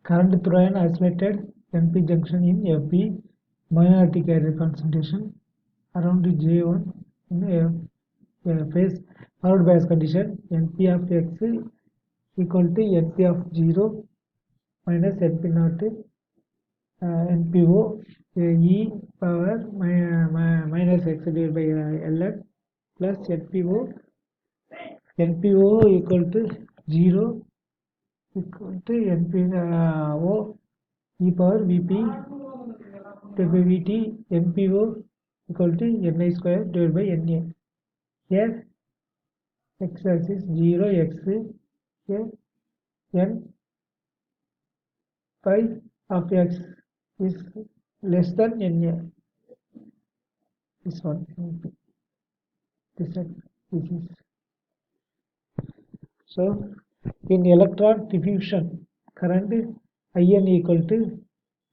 current through an isolated NP junction in FP minority carrier concentration around J1 in a phase forward bias condition. NP of X equal to NP of 0 minus NP naught NPO E power minus X divided by Ln plus NPO equal to 0 equal to NPO e power Vp divided by Vt. NPO equal to Ni square divided by Na. Here X axis 0 X, here N pi of X is less than Na. This one, this is. So in electron diffusion current In equal to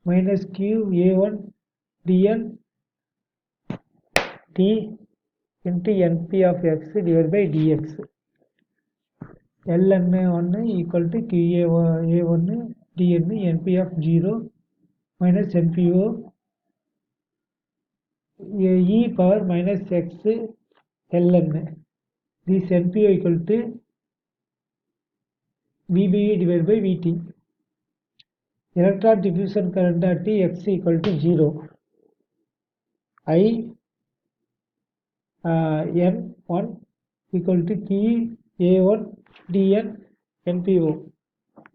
minus q A1 dn d into Np of X divided by dx. Ln1 equal to q A1 dn Np of 0 minus Npo e power minus X Ln. This Npo equal to VBE divided by Vt. Electron diffusion current at X equal to 0. I N1 equal to Q A1 dn NPO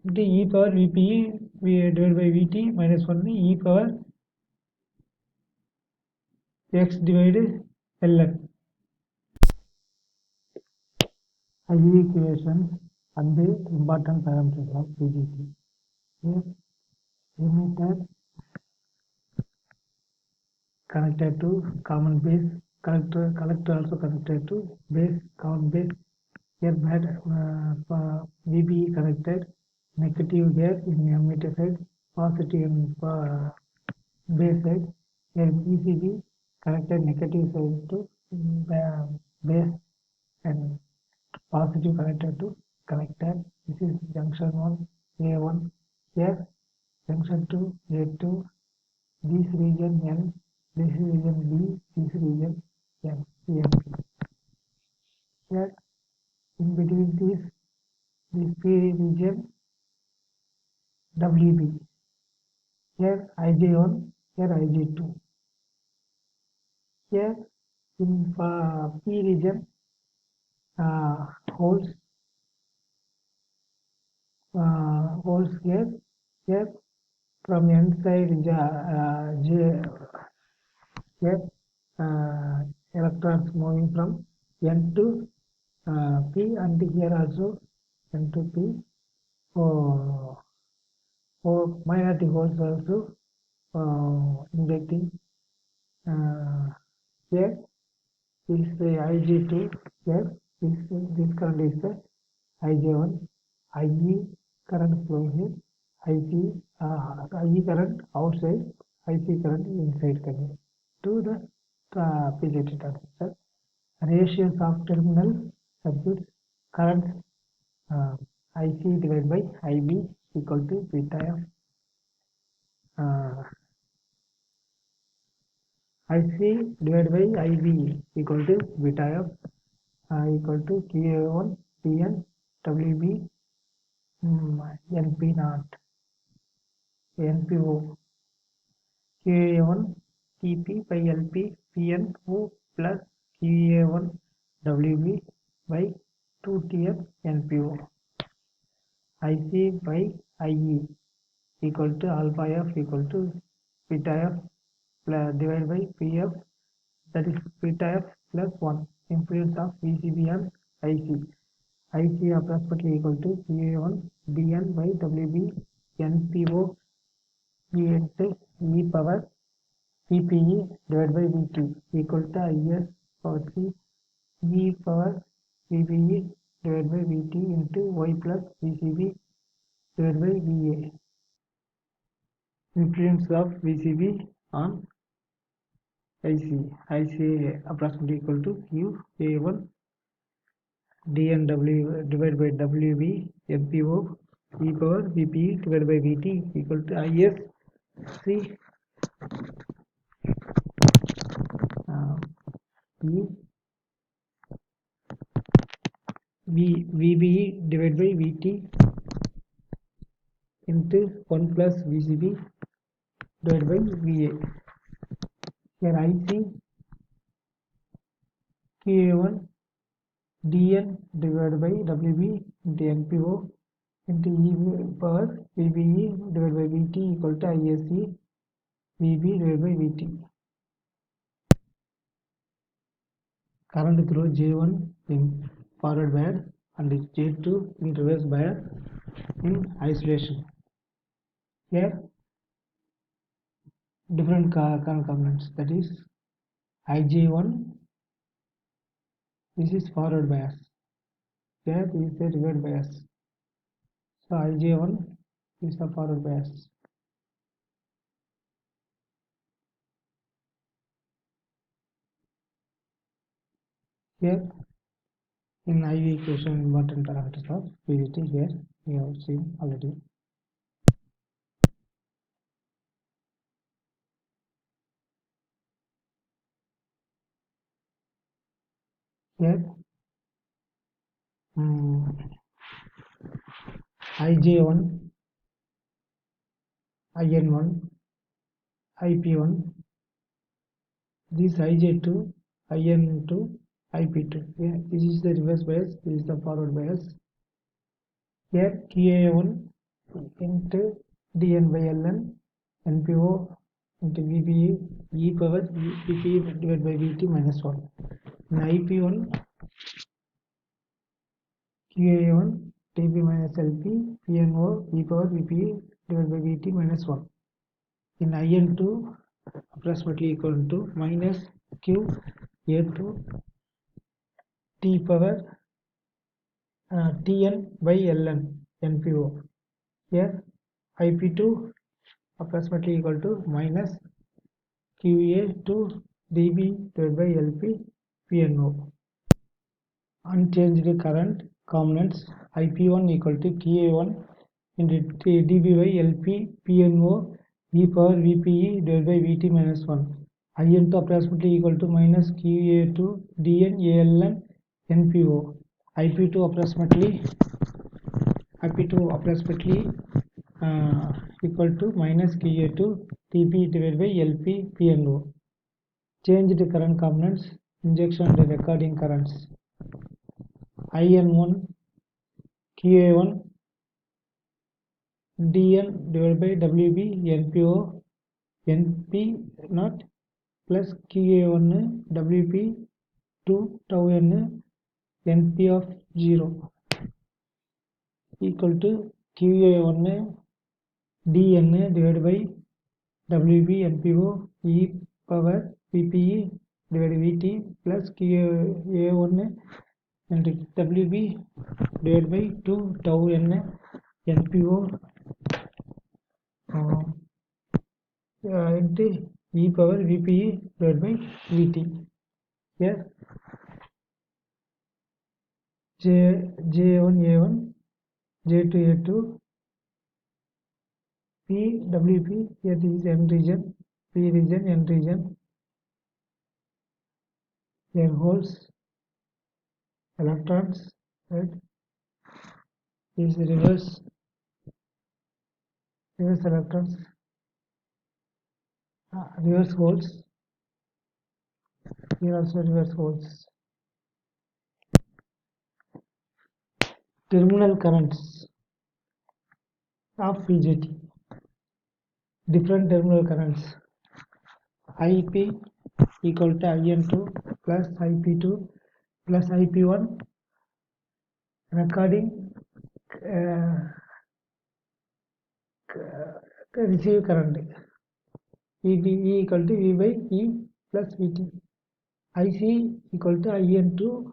into e power VPE divided by Vt minus 1 e power X divided Ln. IV equation and the important parameters of BJT. Here emitter connected to common base, collector also connected to base, common base. Here VBE connected, negative here in emitter side, positive in base side. Here VCB connected negative side to base and positive connected to collector. This is junction 1 A1. Here junction 2 A2. This region N, this region B, this region N, CMP. Here in between this P region WB. Here IJ1, here IJ2. Here in P region holes here from N side here electrons moving from N to P, and here also N to P. For minority holes also injecting here is the IJ2. Here this current is the IJ1. IE current flowing here. IE current outside, IC current inside coming to the BJT transistor. Ratios of terminal circuits current IC divided by IB equal to beta of IC divided by IB equal to beta of equal to QA1 PN WB NP naught NPO QA1 TP by LP PNO plus QA1 WB by 2TF NPO. IC by IE equal to alpha F equal to beta F divided by PF, that is beta F plus 1. Impedance of VCB and IC. IC approximately equal to QA1 DN by WB NPO into E power PPE divided by VT equal to IS power 3 E power PPE divided by VT into Y plus VCB divided by VA. Impedance of VCB on IC approximately equal to QA1 DNW divided by WB MPO e power Vpe divided by Vt equal to Is C E Vbe divided by Vt into 1 plus Vcb divided by Va. Here Ic Qa1 dn divided by Wb into Npo into E power Vbe divided by Vt equal to Isc Vb divided by Vt. Current through J1 in forward bias and J2 in reverse bias in isolation. Here different current components, that is Ij1, this is forward bias, here is the reverse bias. So Ij1 is the forward bias. Here in IV equation important parameters of BJT, here we have seen already. Here Ij1, In1, Ip1, this Ij2, In2, Ip2. Yeah, this is the reverse bias, this is the forward bias. Here Qa1 into dn by ln npo into Vbe e power Vpe divided by Vt minus 1. In Ip1 Qa1 Tb minus Lp Pno e power Vpe divided by Vt minus 1. In In2 approximately equal to minus q a2 t power Tn by ln npo. Here Ip2 approximately equal to minus qa2 dB divided by Lp Pno. Unchanged current components Ip1 equal to Ka1 into dB by Lp Pno e power Vpe divided by Vt minus 1. In2 approximately equal to minus Qa2 dn aln npo. Ip2 approximately equal to minus Qa2 dB divided by Lp Pno. Changed current components, injection and recording currents. In1 Qa1 dn divided by Wb npo np not plus Qa1 Wp 2 tau n np of 0 equal to Qa1 dn divided by Wb npo e power Vpe divided by Vt plus Qa1 and Wb divided by 2 tau n npo into e power Vpe divided by Vt. Here J1A1 J2A2 PWP, here this is N region, P region, N region. Here holes, electrons, right? This is reverse electrons, reverse holes. Here also reverse holes. Terminal currents of BJT. Different terminal currents. Ip equal to In2 plus Ip2 plus Ip1. Recording receive current. Vb equal to V by E plus Vt. Ic equal to In2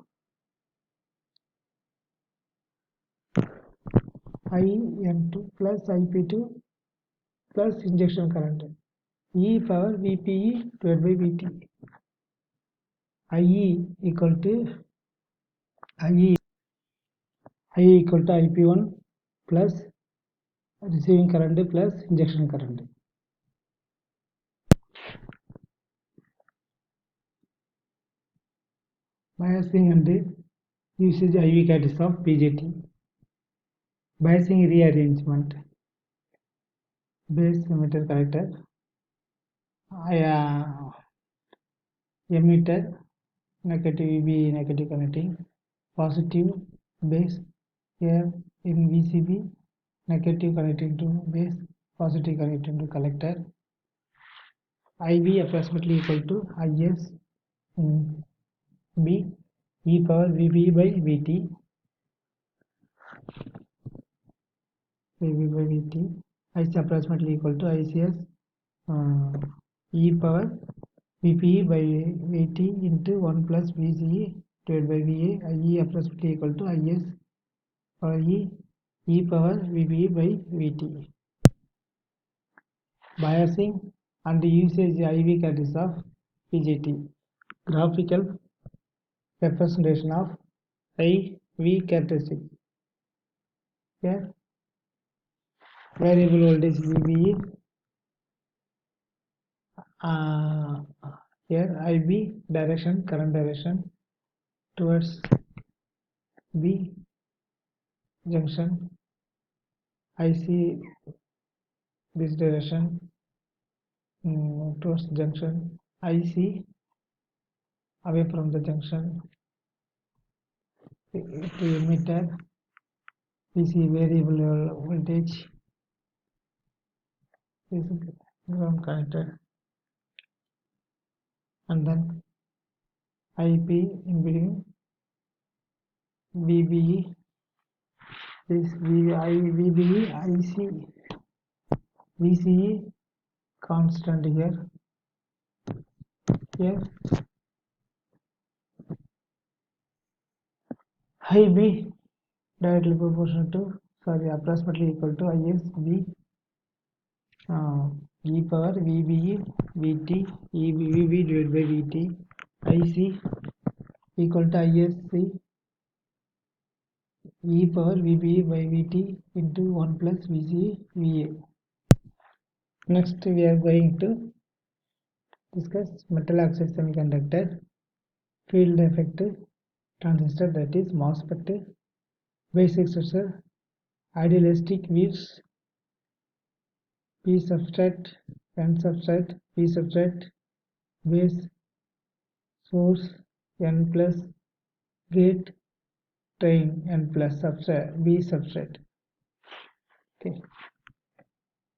plus Ip2 plus injection current e power Vpe divided by Vt. IE equal to Ip1 plus receiving current plus injection current. Biasing and usage IV catalyst of BJT. Biasing rearrangement. Base emitter collector. Emitter negative VB negative connecting. Positive base here in VCB. Negative connecting to base. Positive connecting to collector. IV approximately equal to IS in B e power VB by VT. VB by VT. Is approximately equal to ICS e power VPE by VT into 1 plus VCE divided by VA. IE approximately equal to IS or e power VPE by VT. Biasing and usage IV characteristics of BJT. Graphical representation of IV characteristics. Here variable voltage VBE. Here IB direction, current direction towards B junction. IC this direction towards junction. IC away from the junction to emitter. PC variable voltage is ground connected, and then IP in between VBE. This VBE IC VCE constant here. Here IB directly proportional to approximately equal to ISB e power VBE VT VB divided by VT. IC equal to ISC e power VBE by VT into 1 plus VCE VA. Next we are going to discuss metal oxide semiconductor field effect transistor, that is MOSFET. Basic structure: idealistic weaves, P substrate, N substrate, P substrate, base, source, N plus, gate, drain, N plus, substrate, B substrate. Okay.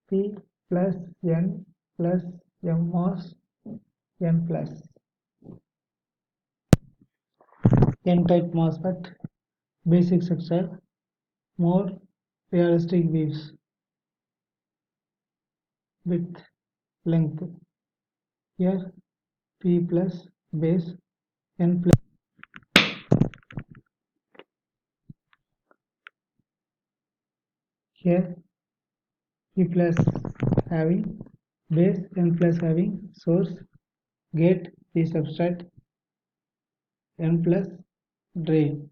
P plus N plus MOS N plus. N-type MOSFET. Basic structure: more realistic waves, width, length. Here P plus base, N plus. Here P plus having base, N plus having source, gate, P substrate, N plus drain.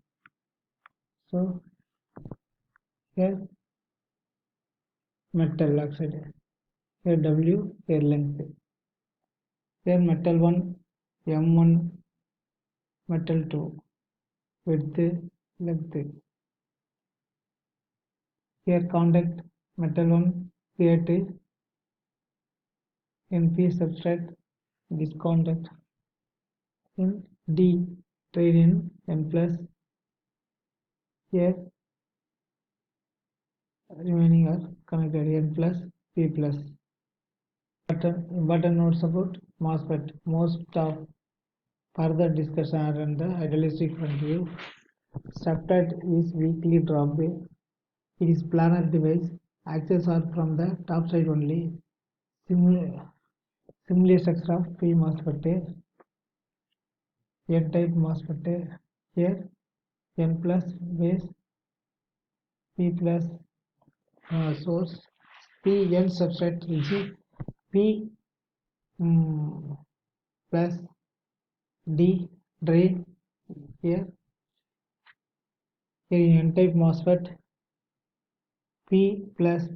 So here metal oxide, here W, here length. Here metal 1, M1, metal 2, width, length. Here contact metal 1 create in P substrate, this contact in D drain in N plus. Here remaining are connected N plus P plus. Important notes about MOSFET. Most of further discussion are on the idealistic front view. Substrate is weakly dropped. It is planar device. Axes are from the top side only. Similar structure of P MOSFET. N-type MOSFET. Here N plus base, P plus source, P N substrate is P plus D drain. Here in N-type MOSFET, P plus